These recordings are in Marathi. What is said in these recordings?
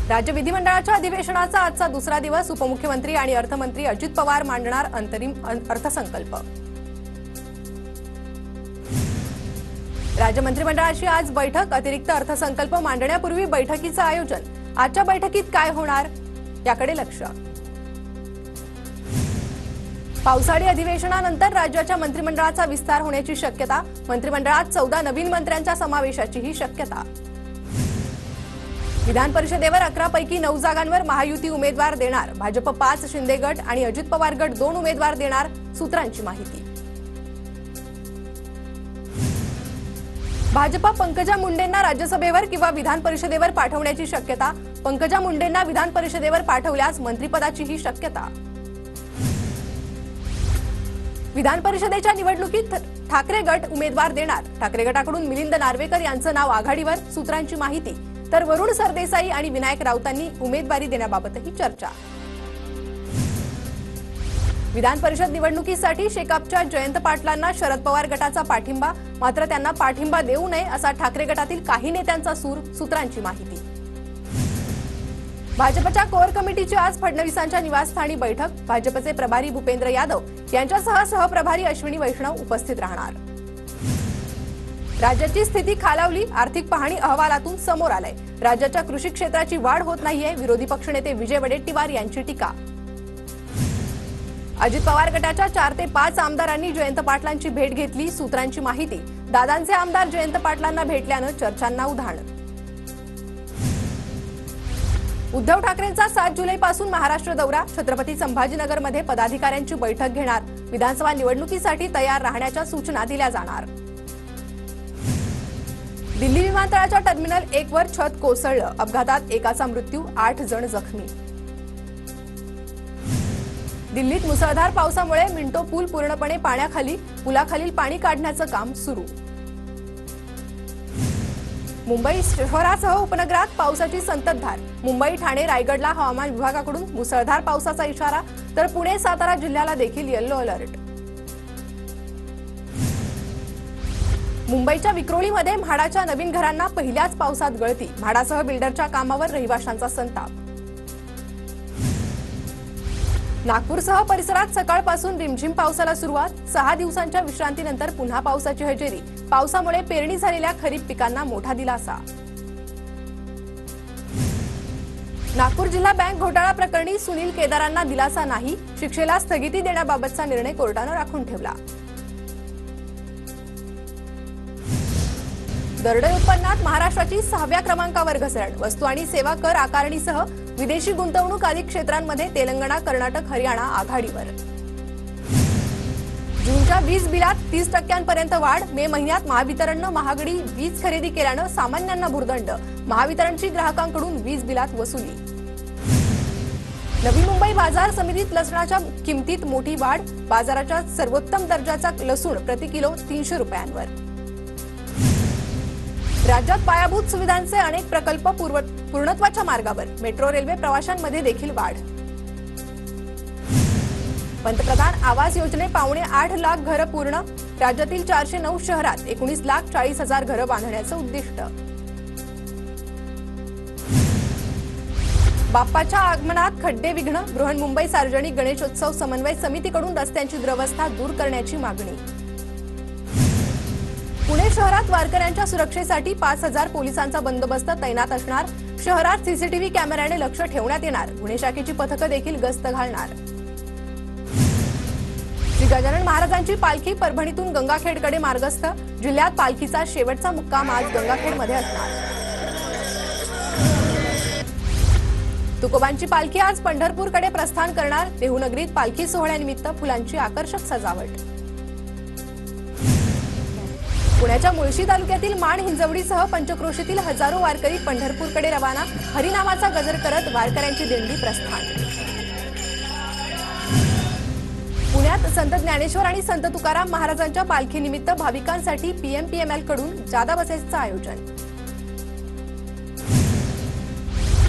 राज्य विधिमंडळाच्या अधिवेशनाचा आजचा दुसरा दिवस. उपमुख्यमंत्री आणि अर्थमंत्री अजित पवार मांडणार अंतरिम अर्थसंकल्प. राज्य मंत्रिमंडळाची आज बैठक. अतिरिक्त अर्थसंकल्प मांडण्यापूर्वी बैठकीचं आयोजन. आजच्या बैठकीत काय होणार याकडे लक्ष. पावसाळी अधिवेशनानंतर राज्याच्या मंत्रिमंडळाचा विस्तार होण्याची शक्यता. मंत्रिमंडळात 14 नवीन मंत्र्यांच्या समावेशाचीही शक्यता. विधान परिषदेवर 11 पैकी 9 जागांवर महायुती उमेदवार देणार. भाजप 5, शिंदे गट आणि अजित पवार गट 2 उमेदवार देणार. सूत्रांची माहिती. भाजप पंकजा मुंडेंना राज्यसभेवर किंवा विधान परिषदेवर पाठवण्याची शक्यता. पंकजा मुंडेंना विधान परिषदेवर पाठवल्यास मंत्रिपदाचीही शक्यता. विधान परिषदेच्या निवडणुकीत ठाकरे गट उमेदवार देणार. ठाकरे गटाकडून मिलिंद नार्वेकर यांचं नाव आघाडीवर. सूत्रांची माहिती. तर वरुण सरदेसाई आणि विनायक राऊतांनी उमेदवारी देण्याबाबतही चर्चा. विधान परिषद निवडणुकीसाठी शेकापच्या जयंत पाटलांना शरद पवार गटाचा पाठिंबा. मात्र त्यांना पाठिंबा देऊ नये असा ठाकरे गटातील काही नेत्यांचा सूर. सूत्रांची माहिती. भाजपच्या कोर कमिटीची आज फडणवीसांच्या निवासस्थानी बैठक. भाजपचे प्रभारी भूपेंद्र यादव यांच्यासह सहप्रभारी अश्विनी वैष्णव उपस्थित राहणार. राज्याची स्थिती खालावली. आर्थिक पाहणी अहवालातून समोर आलंय. राज्याच्या कृषी क्षेत्राची वाढ होत नाहीये. विरोधी पक्षनेते विजय वडेट्टीवार यांची टीका. अजित पवार गटाच्या 4 ते 5 आमदारांनी जयंत पाटलांची भेट घेतली. सूत्रांची माहिती. दादांचे आमदार जयंत पाटलांना भेटल्यानं चर्चांना उधाण. उद्धव ठाकरेंचा 7 जुलैपासून महाराष्ट्र दौरा. छत्रपती संभाजीनगरमध्ये पदाधिकाऱ्यांची बैठक घेणार. विधानसभा निवडणुकीसाठी तयार राहण्याच्या सूचना दिल्या जाणार. दिल्ली विमानतळाच्या टर्मिनल 1 वर छत कोसळलं. अपघातात एकाचा मृत्यू, 8 जण जखमी. दिल्लीत मुसळधार पावसामुळे मिंटो पूल पूर्णपणे पाण्याखाली. पुलाखालील पाणी काढण्याचं काम सुरू. मुंबई शहरासह उपनगरात पावसाची संततधार. मुंबई, ठाणे, रायगडला हवामान विभागाकडून मुसळधार पावसाचा इशारा. तर पुणे, सातारा जिल्ह्याला देखील येलो अलर्ट. मुंबईच्या विक्रोळीमध्ये म्हाडाच्या नवीन घरांना पहिल्याच पावसात गळती. म्हाडासह बिल्डरच्या कामावर रहिवाशांचा संताप. नागपूरसह परिसरात सकाळपासून रिमझिम पावसाला सुरुवात. 6 दिवसांच्या विश्रांतीनंतर पुन्हा पावसाची हजेरी. पावसामुळे पेरणी झालेल्या खरीप पिकांना मोठा दिलासा. नागपूर जिल्हा बँक घोटाळा प्रकरणी सुनील केदारांना दिलासा नाही. शिक्षेला स्थगिती देण्याबाबतचा निर्णय कोर्टानं राखून ठेवला. दरडोई उत्पन्नात महाराष्ट्राची 6व्या क्रमांकावर घसरण. वस्तू आणि सेवा कर आकारणीसह विदेशी गुंतवणूक आदी क्षेत्रांमध्ये तेलंगणा, कर्नाटक, हरियाणा आघाडीवर. जूनच्या वीज बिलात 30% वाढ. मे महिन्यात महावितरणनं महागडी वीज खरेदी केल्यानं सामान्यांना भुर्दंड. महावितरणची ग्राहकांकडून वीज बिलात वसुली. नवी मुंबई बाजार समितीत लसणाच्या किमतीत मोठी वाढ. बाजाराच्या सर्वोत्तम दर्जाचा लसूण प्रति किलो 300 रुपयांवर. राज्यात पायाभूत सुविधांचे अनेक प्रकल्प पूर्णत्वाच्या मार्गावर. मेट्रो रेल्वे प्रवाशांमध्ये देखील वाढ. पंतप्रधान आवास योजने 8.25 लाख घरं पूर्ण. राज्यातील 409 शहरात 19,40,000 घरं बांधण्याचं उद्दिष्ट. बाप्पाच्या आगमनात खड्डे विघ्न. बृहन्मुंबई सार्वजनिक गणेशोत्सव समन्वय समितीकडून रस्त्यांची दुरवस्था दूर करण्याची मागणी. पुणे शहरात वारकऱ्यांच्या सुरक्षेसाठी 5,000 पोलिसांचा बंदोबस्त तैनात असणार. शहरात सीसीटीव्ही कॅमेऱ्याने लक्ष ठेवण्यात येणार. गुन्हे शाखेची पथकं देखील गस्त घालणार. श्री गजानन महाराजांची पालखी परभणीतून गंगाखेडकडे मार्गस्थ. जिल्ह्यात पालखीचा शेवटचा मुक्काम आज गंगाखेडमध्ये असणार. तुकोबांची पालखी आज पंढरपूरकडे प्रस्थान करणार. देहूनगरीत पालखी सोहळ्यानिमित्त फुलांची आकर्षक सजावट. पुण्याच्या मुळशी तालुक्यातील मान हिंजवडीसह पंचक्रोशीतील हजारो वारकरी पंढरपूरकडे रवाना. हरिनामाचा गजर करत वारकऱ्यांची दिंडी प्रस्थान. पुण्यात संत ज्ञानेश्वर आणि संत तुकाराम महाराजांच्या पालखीनिमित्त भाविकांसाठी पीएमपीएमएल कडून जादा बसेसचं आयोजन.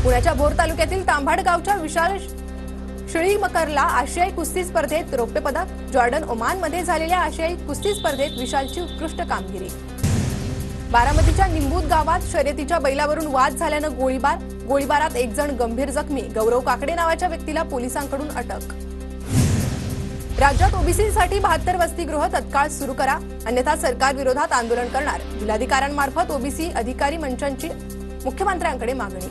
पुण्याच्या भोर तालुक्यातील तांभाड गावच्या विशाल शिळीमकरला आशियाई कुस्ती स्पर्धेत रौप्य पदक. जॉर्डन ओमानमध्ये झालेल्या आशियाई कुस्ती स्पर्धेत विशालची उत्कृष्ट कामगिरी. बारामतीच्या निंबूत गावात शर्यतीच्या बैलावरून वाद झाल्यानं गोळीबारात एक जण गंभीर जखमी. गौरव काकडे नावाच्या व्यक्तीला पोलिसांकडून अटक. राज्यात ओबीसीसाठी 72 वसतिगृह तत्काळ सुरू करा, अन्यथा सरकार विरोधात आंदोलन करणार. जिल्हाधिकाऱ्यांमार्फत ओबीसी अधिकारी मंचाची मुख्यमंत्र्यांकडे मागणी.